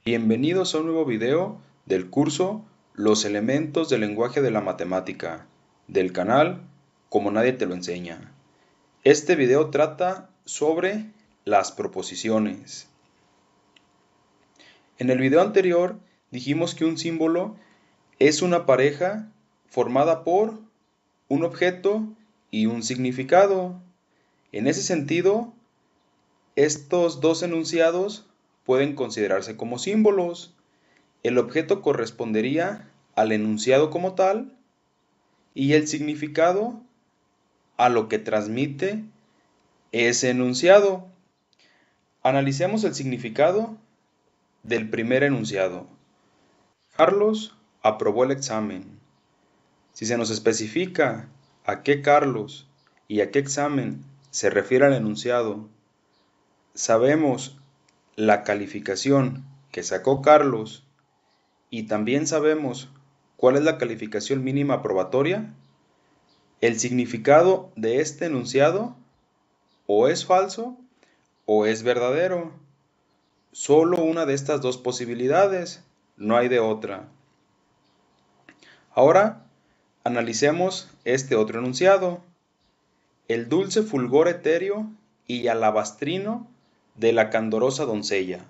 Bienvenidos a un nuevo video del curso Los elementos del lenguaje de la matemática, del canal Como Nadie Te Lo Enseña. Este video trata sobre las proposiciones. En el video anterior dijimos que un símbolo es una pareja formada por un objeto y un significado. En ese sentido, estos dos enunciados pueden considerarse como símbolos. El objeto correspondería al enunciado como tal y el significado a lo que transmite ese enunciado. Analicemos el significado del primer enunciado. Carlos aprobó el examen. Si se nos especifica a qué Carlos y a qué examen se refiere al enunciado, sabemos la calificación que sacó Carlos y también sabemos cuál es la calificación mínima aprobatoria, el significado de este enunciado o es falso o es verdadero. Solo una de estas dos posibilidades, no hay de otra. Ahora analicemos este otro enunciado. El dulce fulgor etéreo y alabastrino de la candorosa doncella.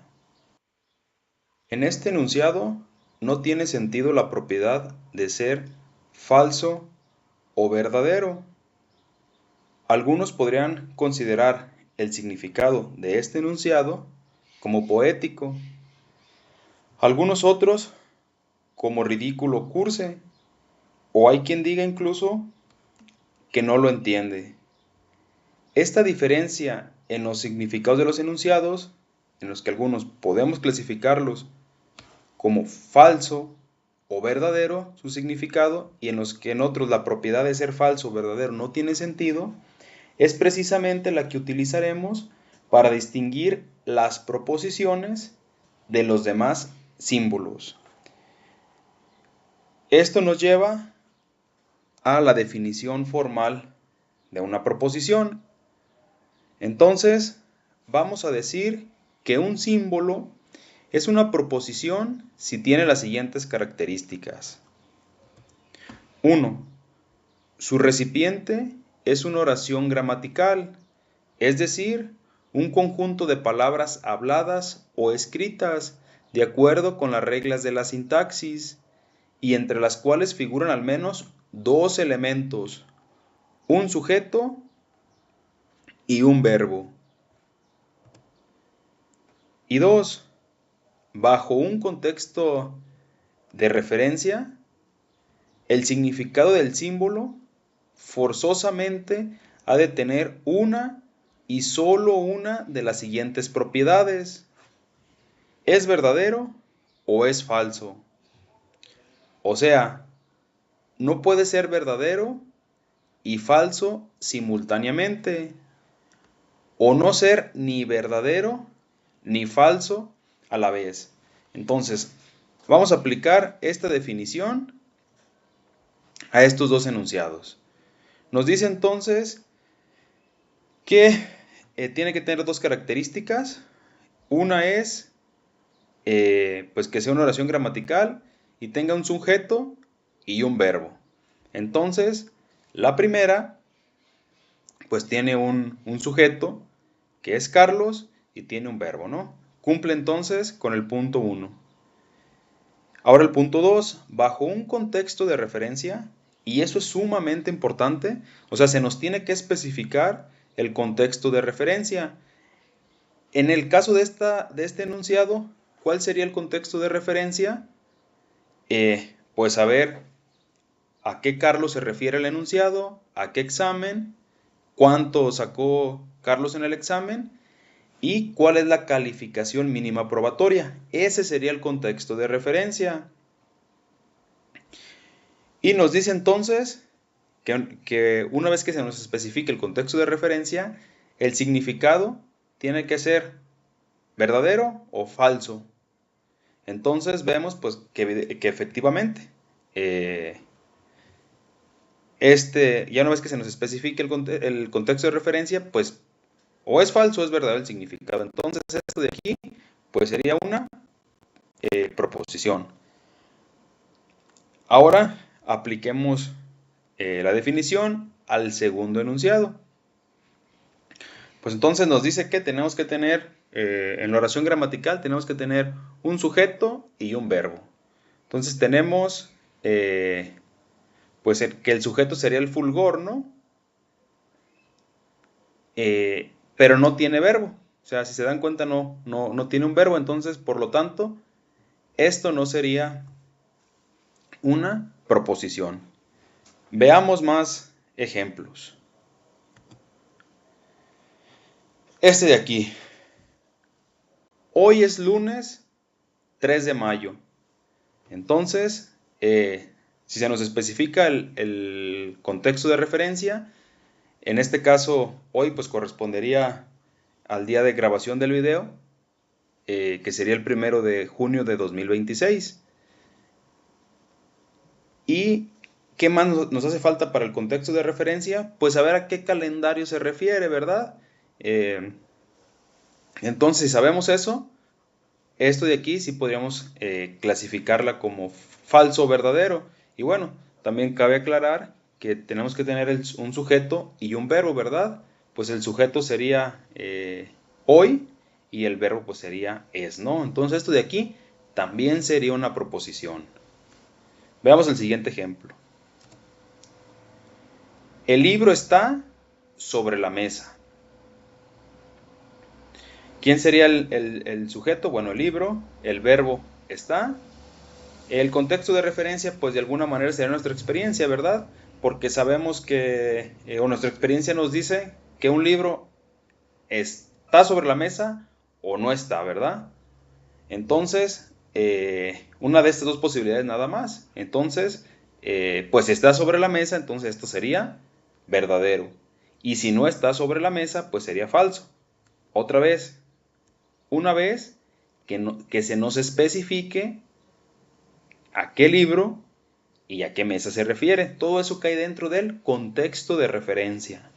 En este enunciado no tiene sentido la propiedad de ser falso o verdadero. Algunos podrían considerar el significado de este enunciado como poético, algunos otros como ridículo cursi, o hay quien diga incluso que no lo entiende. Esta diferencia en los significados de los enunciados, en los que algunos podemos clasificarlos como falso o verdadero su significado, y en los que en otros la propiedad de ser falso o verdadero no tiene sentido, es precisamente la que utilizaremos para distinguir las proposiciones de los demás símbolos. Esto nos lleva a la definición formal de una proposición. Entonces, vamos a decir que un símbolo es una proposición si tiene las siguientes características. 1. Su recipiente es una oración gramatical, es decir, un conjunto de palabras habladas o escritas de acuerdo con las reglas de la sintaxis y entre las cuales figuran al menos dos elementos, un sujeto y un verbo. Y 2. Bajo un contexto de referencia, el significado del símbolo forzosamente ha de tener una y solo una de las siguientes propiedades. ¿Es verdadero o es falso? O sea, no puede ser verdadero y falso simultáneamente, o no ser ni verdadero ni falso a la vez. Entonces, vamos a aplicar esta definición a estos dos enunciados. Nos dice entonces que tiene que tener dos características. Una es pues que sea una oración gramatical y tenga un sujeto y un verbo. Entonces, la primera pues tiene un sujeto que es Carlos y tiene un verbo, ¿no? Cumple entonces con el punto 1. Ahora el punto 2, bajo un contexto de referencia, y eso es sumamente importante, o sea, se nos tiene que especificar el contexto de referencia. En el caso de este enunciado, ¿cuál sería el contexto de referencia? Pues saber a qué Carlos se refiere el enunciado, a qué examen, cuánto sacó Carlos en el examen y cuál es la calificación mínima probatoria. Ese sería el contexto de referencia. Y nos dice entonces que una vez que se nos especifique el contexto de referencia, el significado tiene que ser verdadero o falso. Entonces vemos pues que efectivamente ya una vez que se nos especifique el contexto de referencia, pues o es falso o es verdadero el significado. Entonces esto de aquí pues sería una proposición. Ahora apliquemos la definición al segundo enunciado. Pues entonces nos dice que tenemos que tener, en la oración gramatical, tenemos que tener un sujeto y un verbo. Entonces tenemos, pues que el sujeto sería el fulgor, ¿no? Pero no tiene verbo. O sea, si se dan cuenta, no tiene un verbo. Entonces, por lo tanto, esto no sería una proposición. Veamos más ejemplos. Este de aquí. Hoy es lunes 3 de mayo. Entonces, si se nos especifica el contexto de referencia, en este caso, hoy pues correspondería al día de grabación del video, que sería el 1 de junio de 2026. ¿Y qué más nos hace falta para el contexto de referencia? Pues saber a qué calendario se refiere, ¿verdad? Entonces, si sabemos eso, esto de aquí sí podríamos clasificarla como falso o verdadero. Y bueno, también cabe aclarar que tenemos que tener un sujeto y un verbo, ¿verdad? Pues el sujeto sería hoy y el verbo pues sería es, ¿no? Entonces esto de aquí también sería una proposición. Veamos el siguiente ejemplo. El libro está sobre la mesa. ¿Quién sería el sujeto? Bueno, el libro, el verbo está. El contexto de referencia, pues de alguna manera sería nuestra experiencia, ¿verdad? Porque sabemos que, o nuestra experiencia nos dice que un libro está sobre la mesa o no está, ¿verdad? Entonces, una de estas dos posibilidades nada más. Entonces, pues si está sobre la mesa, entonces esto sería verdadero. Y si no está sobre la mesa, pues sería falso. Otra vez, una vez que se nos especifique a qué libro y a qué mesa se refiere. Todo eso cae dentro del contexto de referencia.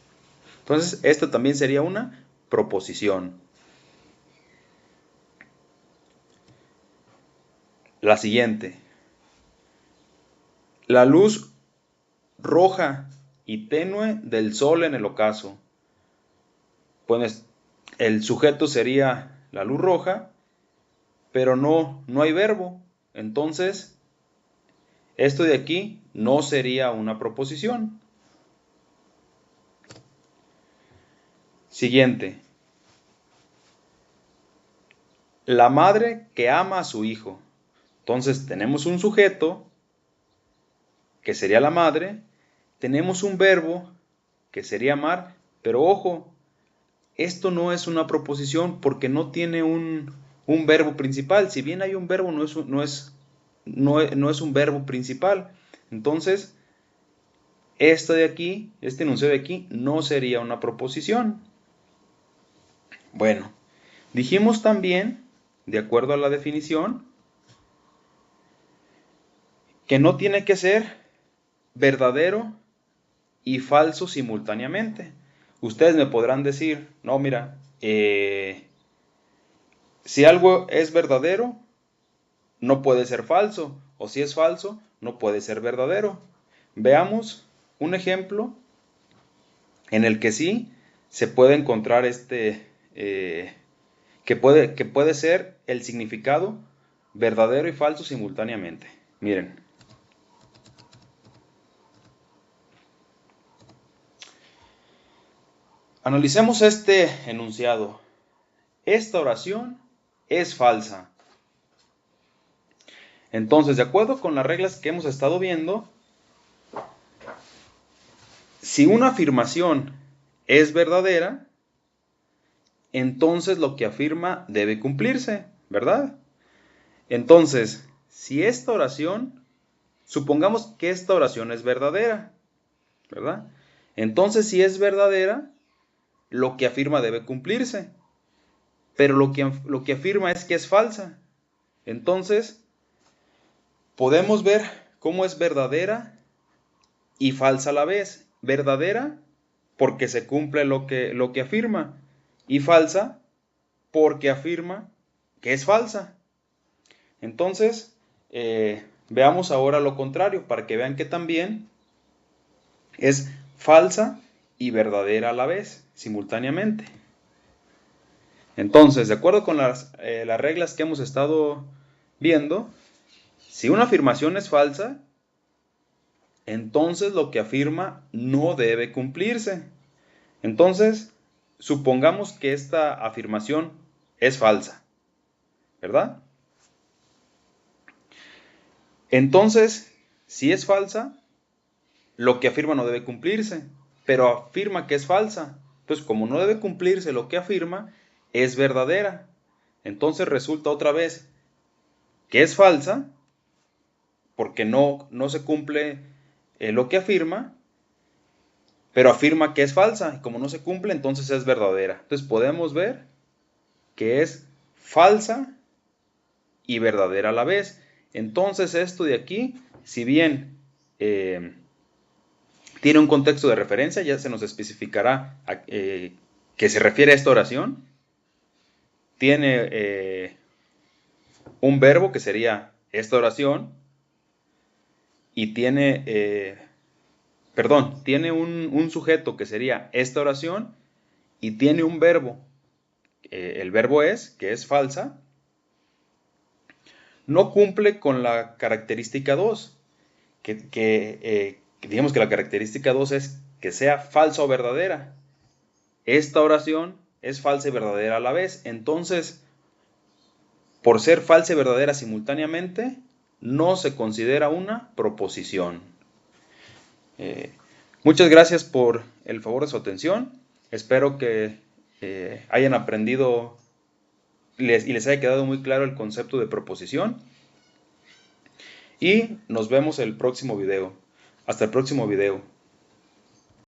Entonces, esto también sería una proposición. La siguiente. La luz roja y tenue del sol en el ocaso. Pues el sujeto sería la luz roja, pero no hay verbo. Entonces, esto de aquí no sería una proposición. Siguiente. La madre que ama a su hijo. Entonces tenemos un sujeto, que sería la madre, tenemos un verbo, que sería amar, pero ojo, esto no es una proposición porque no tiene un verbo principal. Si bien hay un verbo, no es un verbo principal. Entonces, esto de aquí, este enunciado de aquí, no sería una proposición. Bueno, dijimos también, de acuerdo a la definición, que no tiene que ser verdadero y falso simultáneamente. Ustedes me podrán decir, no, mira, si algo es verdadero, no puede ser falso, o si es falso, no puede ser verdadero. Veamos un ejemplo en el que sí se puede encontrar que puede ser el significado verdadero y falso simultáneamente. Miren. Analicemos este enunciado. Esta oración es falsa. Entonces, de acuerdo con las reglas que hemos estado viendo, si una afirmación es verdadera, entonces lo que afirma debe cumplirse, ¿verdad? Entonces, si esta oración, supongamos que esta oración es verdadera, ¿verdad? Entonces, si es verdadera, lo que afirma debe cumplirse. Pero lo que afirma es que es falsa. Entonces, podemos ver cómo es verdadera y falsa a la vez. Verdadera porque se cumple lo que afirma, y falsa porque afirma que es falsa. Entonces, veamos ahora lo contrario, para que vean que también es falsa y verdadera a la vez, simultáneamente. Entonces, de acuerdo con las reglas que hemos estado viendo, si una afirmación es falsa, entonces lo que afirma no debe cumplirse. Entonces, supongamos que esta afirmación es falsa, ¿verdad? Entonces, si es falsa, lo que afirma no debe cumplirse, pero afirma que es falsa. Entonces, como no debe cumplirse lo que afirma, es verdadera. Entonces resulta otra vez que es falsa, porque no se cumple lo que afirma, pero afirma que es falsa, y como no se cumple, entonces es verdadera. Entonces podemos ver que es falsa y verdadera a la vez. Entonces esto de aquí, si bien tiene un contexto de referencia, ya se nos especificará que se refiere a esta oración, tiene un verbo que sería esta oración, y tiene un sujeto que sería esta oración, y tiene un verbo, el verbo es, que es falsa, no cumple con la característica 2, digamos que la característica 2 es que sea falsa o verdadera. Esta oración es falsa y verdadera a la vez, entonces, por ser falsa y verdadera simultáneamente, no se considera una proposición. Muchas gracias por el favor de su atención. Espero que hayan aprendido y les haya quedado muy claro el concepto de proposición. Y nos vemos en el próximo video. Hasta el próximo video.